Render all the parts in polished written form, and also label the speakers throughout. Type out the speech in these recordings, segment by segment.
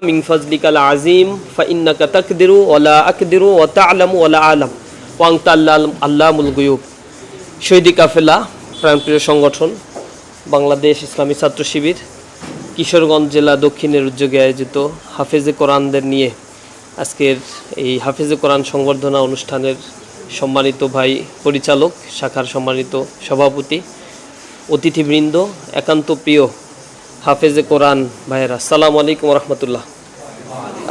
Speaker 1: মিন ফাজলিকাল আজিম ফাইন্নাকা তাকদিরু ওয়ালা আকদিরু ওয়া তা'লামু ওয়ালা আ'লাম ওয়া আনতা আল্লামুল গুয়ুব। শহীদি কাফেলা প্রাণপ্রিয় সংগঠন বাংলাদেশ ইসলামী ছাত্র শিবির কিশোরগঞ্জ জেলা দক্ষিণের উদ্যোগে আয়োজিত হাফেজে কোরআনদের নিয়ে আজকের এই হাফেজে কোরআন সংবর্ধনা অনুষ্ঠানের সম্মানিত ভাই পরিচালক, শাখার সম্মানিত সভাপতি, অতিথিবৃন্দ, একান্ত প্রিয় হাফেজে কোরআন ভাইয়েরা, আসসালামু আলাইকুম রহমতুল্লাহ।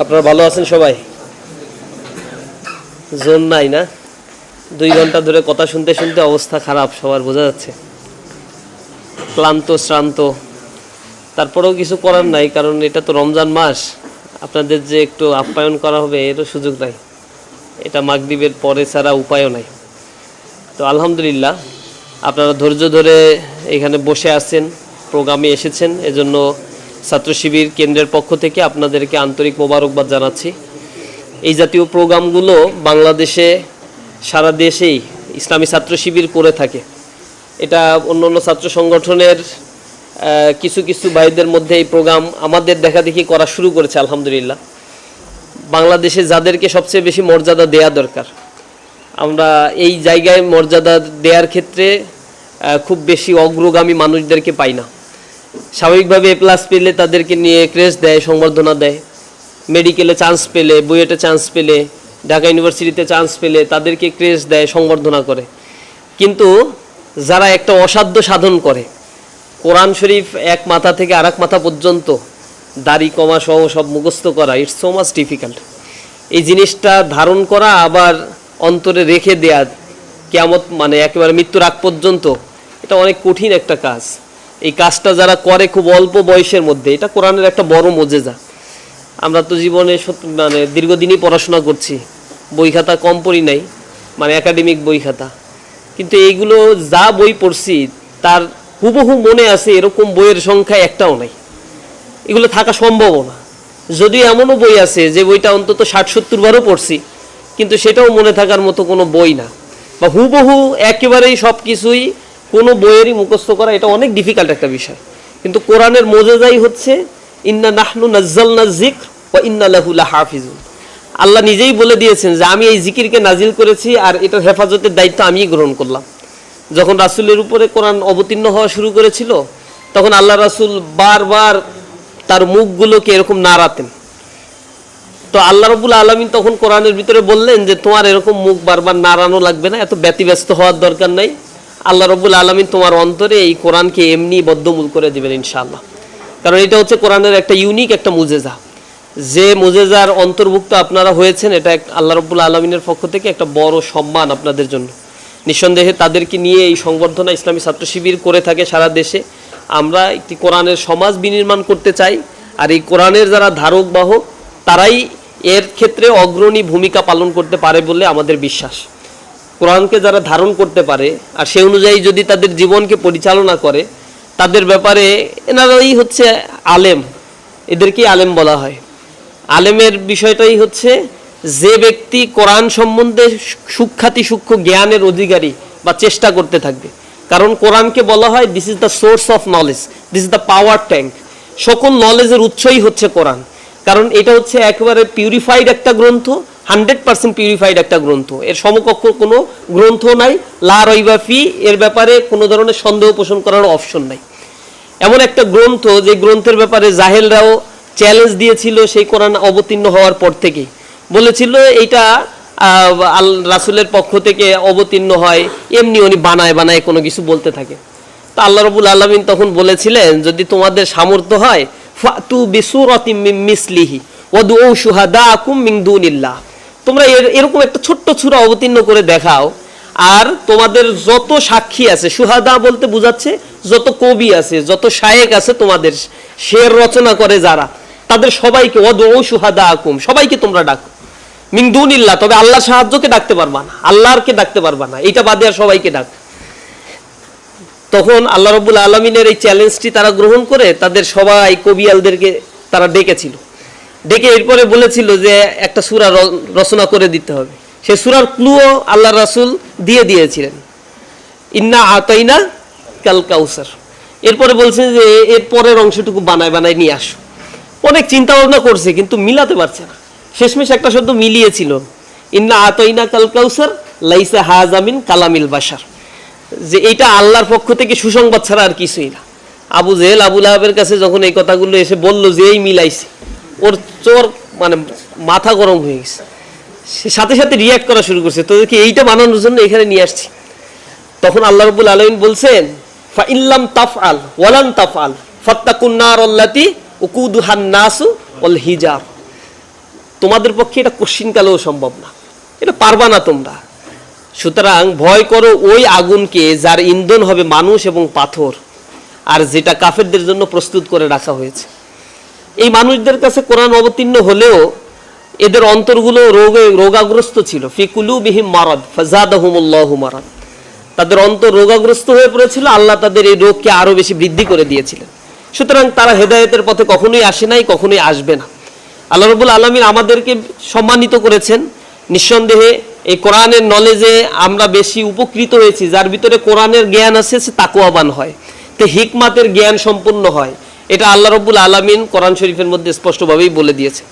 Speaker 1: আপনারা ভালো আছেন সবাই? জোন নাই না? 2 ঘন্টা ধরে কথা শুনতে শুনতে অবস্থা খারাপ সবার, বোঝা যাচ্ছে। ক্লান্ত শ্রান্ত, তারপরেও কিছু করার নাই, কারণ এটা তো রমজান মাস। আপনাদের যে একটু আপ্যায়ন করা হবে এরও সুযোগ নাই, এটা মাগরিবের পরে ছাড়া উপায়ও নাই। তো আলহামদুলিল্লাহ আপনারা ধৈর্য ধরে এখানে বসে আছেন, প্রোগ্রামে এসেছেন, এজন্য ছাত্র শিবির কেন্দ্রের পক্ষ থেকে আপনাদেরকে আন্তরিক মোবারকবাদ জানাচ্ছি। এই জাতীয় প্রোগ্রামগুলো বাংলাদেশে সারা দেশেই ইসলামী ছাত্র শিবির করে থাকে। এটা অন্য অন্য ছাত্র সংগঠনের কিছু কিছু ভাইদের মধ্যে এই প্রোগ্রাম আমাদের দেখাদেখি করা শুরু করেছে। আলহামদুলিল্লাহ বাংলাদেশে যাদেরকে সবচেয়ে বেশি মর্যাদা দেয়া দরকার, আমরা এই জায়গায় মর্যাদা দেওয়ার ক্ষেত্রে খুব বেশি অগ্রগামী মানুষদেরকে পাই না। স্বাভাবিকভাবে A+ পেলে তাদেরকে নিয়ে ক্রেস্ট দেয়, সংবর্ধনা দেয়। মেডিকেলে চান্স পেলে, বুয়েটে চান্স পেলে, ঢাকা ইউনিভার্সিটিতে চান্স পেলে তাদেরকে ক্রেস্ট দেয়, সংবর্ধনা করে। কিন্তু যারা একটা অসাধ্য সাধন করে, কোরআন শরীফ এক মাথা থেকে আরেক মাথা পর্যন্ত দাড়ি কমা সহ সব মুখস্থ করা, ইটস সো মাচ ডিফিকাল্ট। এই জিনিসটা ধারণ করা আবার অন্তরে রেখে দেয়া কিয়ামত মানে একেবারে মৃত্যুর আগ পর্যন্ত, এটা অনেক কঠিন একটা কাজ। এই কাজটা যারা করে খুব অল্প বয়সের মধ্যে, এটা কোরআনের একটা বড় মুজেজা। আমরা তো জীবনে মানে দীর্ঘদিনই পড়াশোনা করছি, বই খাতা কম পড়ি নাই, মানে একাডেমিক বই খাতা, কিন্তু এইগুলো যা বই পড়ছি তার হুবহু মনে আছে এরকম বইয়ের সংখ্যা একটাও নাই। এগুলো থাকা সম্ভবও না। যদিও এমনও বই আছে যে বইটা অন্তত 60-70 বারও পড়ছি, কিন্তু সেটাও মনে থাকার মতো কোনো বই না, বা হুবহু একেবারেই সব কিছুই কোনো বইয়েরই মুখস্থ করা, এটা অনেক ডিফিকাল্ট একটা বিষয়। কিন্তু কোরআনের মুজেজাই হচ্ছে ইন্না নাহনু নাজ্জালনা যিকর ওয়া ইন্না লাহু লাহাফিজুন। আল্লাহ নিজেই বলে দিয়েছেন যে আমি এই জিকিরকে নাজিল করেছি আর এটার হেফাজতের দায়িত্ব আমিই গ্রহণ করলাম। যখন রাসূলের উপরে কোরআন অবতীর্ণ হওয়া শুরু করেছিল, তখন আল্লাহ রাসূল বারবার তার মুখগুলোকে এরকম নাড়াতেন। তো আল্লাহ রাব্বুল আলামিন তখন কোরআনের ভিতরে বললেন যে তোমার এরকম মুখ বারবার নাড়ানো লাগবে না, এত ব্যতিব্যস্ত হওয়ার দরকার নাই। আল্লাহ রাব্বুল আলামিন তোমার অন্তরে এই কোরআনকে এমনি বদ্ধমূল করে দিবেন ইনশাআল্লাহ। কারণ এটা হচ্ছে কোরআনের একটা ইউনিক একটা মুজেজা, যে মুজেজার অন্তর্ভুক্ত আপনারা হয়েছেন। এটা আল্লাহ রাব্বুল আলামিনের পক্ষ থেকে একটা বড় সম্মান আপনাদের জন্য। নিঃসন্দেহে তাদেরকে নিয়ে এই সংবর্ধনা ইসলামী ছাত্র শিবির করে থাকে সারা দেশে। আমরা একটি কোরআনের সমাজ বিনির্মাণ করতে চাই, আর এই কোরআনের যারা ধারক বাহক তারাই এর ক্ষেত্রে অগ্রণী ভূমিকা পালন করতে পারে বলে আমাদের বিশ্বাস। কোরআনকে যারা ধারণ করতে পারে আর সে অনুযায়ী যদি তাদের জীবনকে পরিচালনা করে, তাদের ব্যাপারে এনারাই হচ্ছে আলেম, এদেরকেই আলেম বলা হয়। আলেমের বিষয়টাই হচ্ছে যে ব্যক্তি কোরআন সম্বন্ধে সূক্ষ্ম জ্ঞানের অধিকারী বা চেষ্টা করতে থাকবে। কারণ কোরআনকে বলা হয় this is the source of knowledge, this is the power tank. সকল নলেজের উৎসই হচ্ছে কোরআন, কারণ এটা হচ্ছে একেবারে পিউরিফাইড একটা গ্রন্থ, 100% পিউরিফাইড একটা গ্রন্থ। এর সমকক্ষ কোনো গ্রন্থ নাই, লা রাইবা ফি, এর ব্যাপারে কোনো ধরনের সন্দেহ পোষণ করার অপশন নাই। এমন একটা গ্রন্থ যে গ্রন্থের ব্যাপারে জাহেলরাও চ্যালেঞ্জ দিয়েছিল সেই কোরআন অবতীর্ণ হওয়ার পর থেকেই, বলেছিল এইটা রাসূলের পক্ষ থেকে অবতীর্ণ হয়, এমনি উনি বানায় বানায় কোনো কিছু বলতে থাকে। তো আল্লাহ রাব্বুল আলামিন তখন বলেছিলেন যদি তোমাদের সামর্থ্য হয় ফাতু বিসূরাতিম মিন মিসলিহি ওয়াদউ শুহাদাকুম মিন দুনিল্লাহ, তোমরা এরকম একটা ছোট্ট সূরা অবতীর্ণ করে দেখাও, আর তোমাদের যত সাক্ষী আছে, শুহাদা বলতে বোঝাচ্ছে যত কবি আছে, যত শায়েক আছে, তোমাদের শের রচনা করে যারা, তাদের সবাইকে ওয়াদউ শুহাদাকুম, সবাইকে তোমরা ডাকো মিন দুনিল্লাহ, তবে আল্লাহর সাহায্যকে ডাকতে পারবা না, আল্লাহরকে ডাকতে পারবা না, এটা বাদে আর সবাইকে ডাক। তখন আল্লাহ রাব্বুল আলামিনের এই চ্যালেঞ্জটি তারা গ্রহণ করে তাদের সবাই কবিয়ালদেরকে তারা ডেকেছিল। ডেকে এরপরে বলেছিল যে একটা সূরা রচনা করে দিতে হবে। সেই সূরার ক্লুও আল্লাহ রাসূল দিয়ে দিয়েছিলেন, ইন্না আতাইনা কাল কাউসার। এরপরে বলছেন যে এর পরের অংশটুকু বানায় বানায় নিয়ে আসো। অনেক চিন্তা ভাবনা করছে কিন্তু মিলাতে পারছে না। শেষমেশ একটা শব্দ মিলিয়েছিল, ইন্না আতাইনা কাল কাউসার লাইসা হাজামিন কালামিল বাশার, যে এটা আল্লাহর পক্ষ থেকে সুসংবাদ ছাড়া আর কিছুই না। আবু জেহেল আবু লাহাবের কাছে যখন এই কথাগুলো এসে বলল যে এই মিলাইছে, ওর চোর মানে মাথা গরম হয়ে গেছে। সে সাথে সাথে রিয়াক্ট করা শুরু করছে, তোদেরকে এইটা বানানোর জন্য এখানে নিয়ে আসছি। তখন আল্লাহ রাব্বুল আলামিন বলছেন, ফা ইল্লাম তাফআল ওয়ালান তাফআল ফাত্তাকুন নার আল্লাতী উকুদুহান নাসু ওয়াল হিজার। তোমাদের পক্ষে এটা কোশ্চিনকালেও সম্ভব না, এটা পারবা না তোমরা। সুতরাং ভয় করো ওই আগুনকে যার ইন্ধন হবে মানুষ এবং পাথর, আর যেটা কাফেরদের জন্য প্রস্তুত করে রাখা হয়েছে। এই মানুষদের কাছে কোরআন অবতীর্ণ হলেও এদের অন্তরগুলো রোগাগ্রস্ত ছিল। ফি কুলুবিহিম মারাদ ফাযাদাহুমুল্লাহু মারাদ, তাদের অন্তর রোগাগ্রস্ত হয়ে পড়েছিল, আল্লাহ তাদের এই রোগকে আরো বেশি বৃদ্ধি করে দিয়েছিলেন। সুতরাং তারা হেদায়েতের পথে কখনোই আসে নাই, কখনোই আসবে না। আল্লাহ রাব্বুল আলামিন আমাদেরকে সম্মানিত করেছেন। নিঃসন্দেহে এই কোরআনের নলেজে আমরা বেশি উপকৃত হয়েছি। যার ভিতরে কোরআনের জ্ঞান আছে সে তাকওয়াবান হয়, তে হিকমাতের জ্ঞান সম্পূর্ণ হয়। এটা আল্লাহ রাব্বুল আলামিন কোরআন শরীফের মধ্যে স্পষ্টভাবেই বলে দিয়েছে।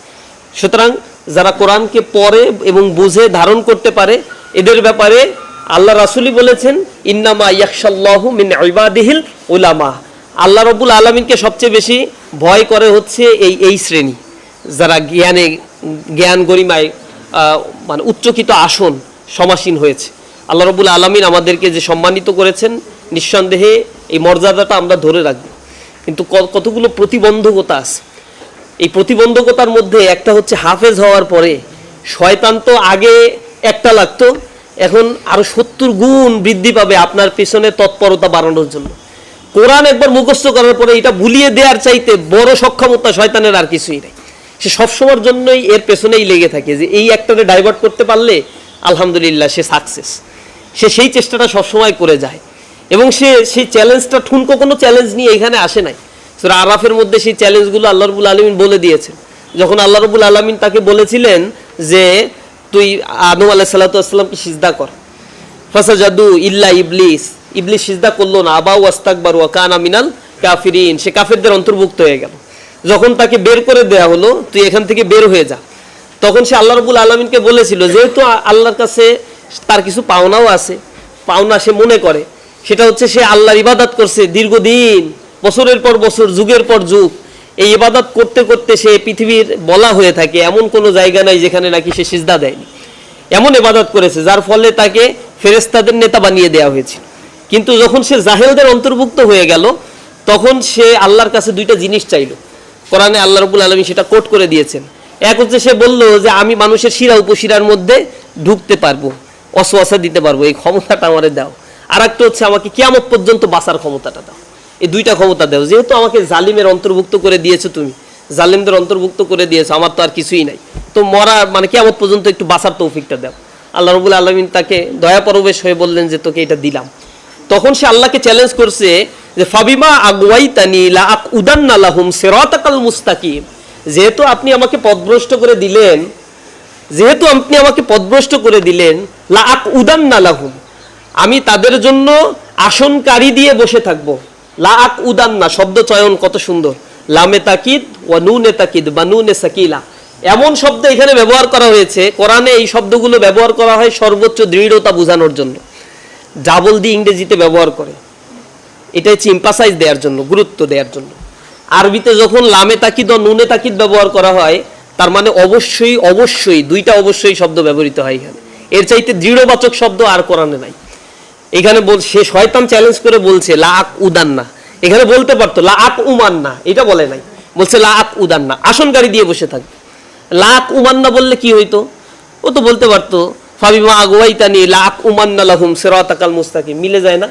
Speaker 1: সুতরাং যারা কোরআনকে পড়ে এবং বুঝে ধারণ করতে পারে, এদের ব্যাপারে আল্লাহ রাসূলই বলেছেন, ইন্নামা ইয়াখশাল্লাহু মিন ইবাদিহিল উলামা। আল্লাহ রাব্বুল আলামিনকে সবচেয়ে বেশি ভয় করে হচ্ছে এই শ্রেণী, যারা জ্ঞান গরিমায় মানে উচ্চকিত আসন সমাসীন হয়েছে। আল্লাহ রাব্বুল আলামিন আমাদেরকে যে সম্মানিত করেছেন, নিঃসন্দেহে এই মর্যাদাটা আমরা ধরে রাখব। কিন্তু কতগুলো প্রতিবন্ধকতা আছে। এই প্রতিবন্ধকতার মধ্যে একটা হচ্ছে হাফেজ হওয়ার পরে শয়তান তো আগে একটা লাগতো, এখন আরো 70 গুণ বৃদ্ধি পাবে আপনার পেছনে তৎপরতা বাড়ানোর জন্য। কোরআন একবার মুখস্থ করার পরে এটা ভুলিয়ে দেওয়ার চাইতে বড় সক্ষমতা শয়তানের আর কিছুই নাই। সে সবসময়ের জন্যই এর পেছনেই লেগে থাকে যে এই একটারে ডাইভার্ট করতে পারলে আলহামদুলিল্লাহ সে সাকসেস। সে সেই চেষ্টাটা সবসময় করে যায় এবং সে সেই চ্যালেঞ্জটা ঠুনকো কোনো চ্যালেঞ্জ নিয়ে এখানে আসে নাই। সূরা আরাফের মধ্যে সেই চ্যালেঞ্জগুলো আল্লাহ রাব্বুল আলামিন বলে দিয়েছেন। যখন আল্লাহ রাব্বুল আলামিন তাকে বলেছিলেন যে তুই আদম আলাইহিস সালাতু ওয়াস সালামকে সিজদা কর, ফাসাজাদু ইল্লা ইবলিস, ইবলিস সিজদা করলো না, আবা ওয়াস্তাকবারু ওয়া কানা মিনাল কাফিরিন, সে কাফেরদের অন্তর্ভুক্ত হয়ে গেল। যখন তাকে বের করে দেয়া হলো, তুই এখান থেকে বের হয়ে যা, তখন সে আল্লাহ রাব্বুল আলামিনকে বলেছিল যেহেতু আল্লাহর কাছে তার কিছু পাওনাও আছে, পাওনা সে মনে করে, সেটা হচ্ছে সে আল্লাহর ইবাদত করছে দীর্ঘদিন, বছরের পর বছর, যুগের পর যুগ। এই ইবাদত করতে করতে সে পৃথিবীর বলা হয়ে থাকে এমন কোনো জায়গা নাই যেখানে নাকি সে সিজদা দেয়নি। এমন ইবাদত করেছে যার ফলে তাকে ফেরেশতাদের নেতা বানিয়ে দেওয়া হয়েছিল। কিন্তু যখন সে জাহেলদের অন্তর্ভুক্ত হয়ে গেল, তখন সে আল্লাহর কাছে দুইটা জিনিস চাইল। কোরআনে আল্লাহ রাব্বুল আলামিন সেটা কোট করে দিয়েছেন। এক হচ্ছে সে বলল যে আমি মানুষের শিরা উপশিরার মধ্যে ঢুকতে পারবো, ওয়াসওয়াসা দিতে পারবো, এই ক্ষমতাটা আমারে দাও। আর একটা হচ্ছে আমাকে কিয়ামত পর্যন্ত বাঁচার ক্ষমতাটা দাও। এই দুইটা ক্ষমতা দাও, যেহেতু আমাকে জালিমের অন্তর্ভুক্ত করে দিয়েছো, তুমি জালিমদের অন্তর্ভুক্ত করে দিয়েছো, আমার তো আর কিছুই নাই, তো মরা মানে কিয়ামত পর্যন্ত একটু বাঁচার তৌফিকটা দাও। আল্লাহ রাব্বুল আলামিন তাকে দয়া পরবেশ হয়ে বললেন যে তোকে এটা দিলাম। তখন সে আল্লাহকে চ্যালেঞ্জ করছে যে ফাবিমা আগুয়াইতানি লা আকুদান্না লাহুম সিরাতাকাল মুস্তাকিম, যেহেতু আপনি আমাকে পথভ্রষ্ট করে দিলেন, লা আকুদান্না লাহুম, আমি তাদের জন্য আসনকারী দিয়ে বসে থাকবো। লা আকুদান্না শব্দ চয়ন কত সুন্দর, লামে তাকিদ ওয়া নুনে তাকিদ বা নুনে সাকিলা, এমন শব্দ এখানে ব্যবহার করা হয়েছে। কোরআনে এই শব্দগুলো ব্যবহার করা হয় সর্বোচ্চ দৃঢ়তা বোঝানোর জন্য। ডাবল দিয়ে ইংরেজিতে ব্যবহার করে, এটা হচ্ছে এমফাসাইজ দেওয়ার জন্য, গুরুত্ব দেওয়ার জন্য। আরবিতে যখন লামে তাকিদ ও নুনে তাকিদ ব্যবহার করা হয়, তার মানে অবশ্যই দুইটা অবশ্যই শব্দ ব্যবহৃত হয় এখানে। এর চাইতে দৃঢ়বাচক শব্দ আর কোরআনে নাই। এখানে সে শয়তান চ্যালেঞ্জ করে বলছে লা আক উদান্না, এখানে বলতে পারতো লা আক উমান্না, এটা বলে নাই, বলছে লা আক উদান্না, আসনকারী দিয়ে বসে থাকবে। লা আক উমান্না বললে কি হইতো, ও তো বলতে পারতো ফাবিমা আগুয়াইতানি লা আক উমান্না লাহুম সিরাতাকাল মুস্তাকিম, মিলে যায় না?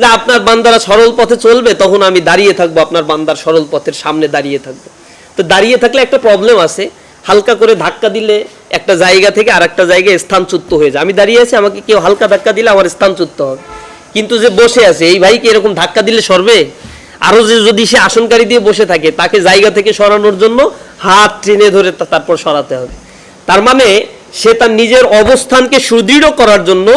Speaker 1: না, আপনার বান্দারা সরল পথে চলবে, তখন আমি দাঁড়িয়ে থাকবো, আপনার বান্দার সরল পথের সামনে দাঁড়িয়ে থাকবো। তো দাঁড়িয়ে থাকলে একটা প্রবলেম আছে, হালকা করে ধাক্কা দিলে একটা জায়গা থেকে আর একটা জায়গায় স্থানচ্যুত হয়ে যায়। আমি দাঁড়িয়ে আছি, আমাকে কেউ হালকা ধাক্কা দিলে আমার স্থানচ্যুত হবে। কিন্তু যে বসে আছে এই ভাইকে এরকম ধাক্কা দিলে সরবে? আরো যে যদি সে আসনকারী দিয়ে বসে থাকে, তাকে জায়গা থেকে সরানোর জন্য হাত টেনে ধরে তারপর সরাতে হবে। তার মানে সে তার নিজের অবস্থানকে সুদৃঢ় করার জন্য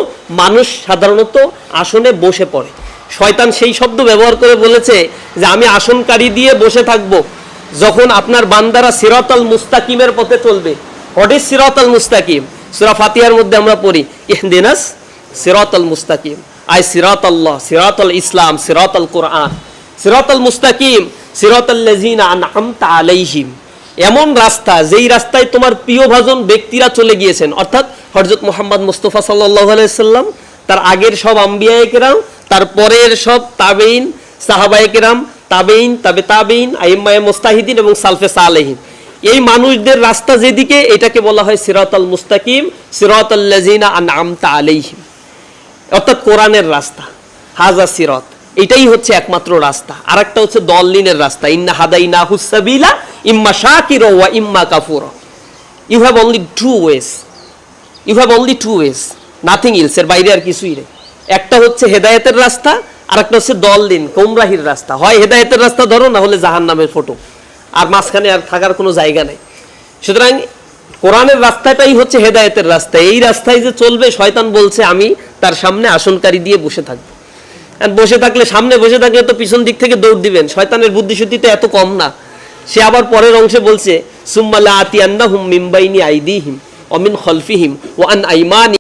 Speaker 1: মানুষ সাধারণত আসনে বসে পড়ে। শয়তান সেই শব্দ ব্যবহার করে বলেছে যে আমি আসনকারী দিয়ে বসে থাকবো, যখন আপনার বান্দারা সিরাতাল মুস্তাকিমের পথে চলবে। হোয়াট ইজ সিরাতাল মুস্তাকিম? সূরা ফাতিহার মধ্যে আমরা পড়ি ইহদিনাস সিরাতাল মুস্তাকিম, আই সিরাতাল্লাহ, সিরাতাল ইসলাম, সিরাতাল কোরআন। সিরাতাল মুস্তাকিম সিরাতাল লাযিনা আনআমতা আলাইহিম, এমন রাস্তা যেই রাস্তায় তোমার প্রিয়ভাজন ব্যক্তিরা চলে গিয়েছেন, অর্থাৎ হযরত মুহাম্মদ মুস্তাফা সাল্লাল্লাহু আলাইহি সাল্লাম, তার আগের সব আম্বিয়ায়ে কেরাম, তার পরের সব তাবেঈন, সাহাবায়ে কেরাম, তাবেঈন, তাবে তাবেঈন, আইম্মায়ে মুস্তাহিদিন এবং সালফে সালেহিন, এই মানুষদের রাস্তা যেদিকে, এটাকে বলা হয় সিরাতাল মুস্তাকিম, সিরাতাল লাযিনা আনআমতা আলাইহিম, অর্থাৎ কোরআনের রাস্তা। হাজা সিরাত, এটাই হচ্ছে একমাত্র রাস্তা। আরেকটা হচ্ছে দল্লিনের রাস্তা, ইন্না হাদাইনাহুস সাবিলা ইম্মা শাকিরা ওয়া ইম্মা কাফুরা। You have only two ways, you have only two ways, nothing else, এর বাইরে আর কিছুই নেই। একটা হচ্ছে হেদায়েতের রাস্তা, আর একটা হচ্ছে দল্লিন, গোমরাহির রাস্তা। হয় হেদায়েতের রাস্তা ধরো, না হলে জাহান্নামের ফটো, আর মাঝখানে আর থাকার কোনো জায়গা নেই। সুতরাং কোরআনের রাস্তাটাই হচ্ছে হেদায়েতের রাস্তা। এই রাস্তায় যে চলবে, শয়তান বলছে আমি তার সামনে আসনকারী দিয়ে বসে থাকবো। বসে থাকলে, সামনে বসে থাকলে তো পিছন দিক থেকে দৌড় দিবেন। শয়তানের বুদ্ধিশুদ্ধি তো এত কম না। সে আবার পরের অংশে বলছে সুম্মা লা আতিয়ান্নাহুম মিন বাইনি আইদিহিম ওয়া মিন খালফিহিম ওয়া আন আইমানি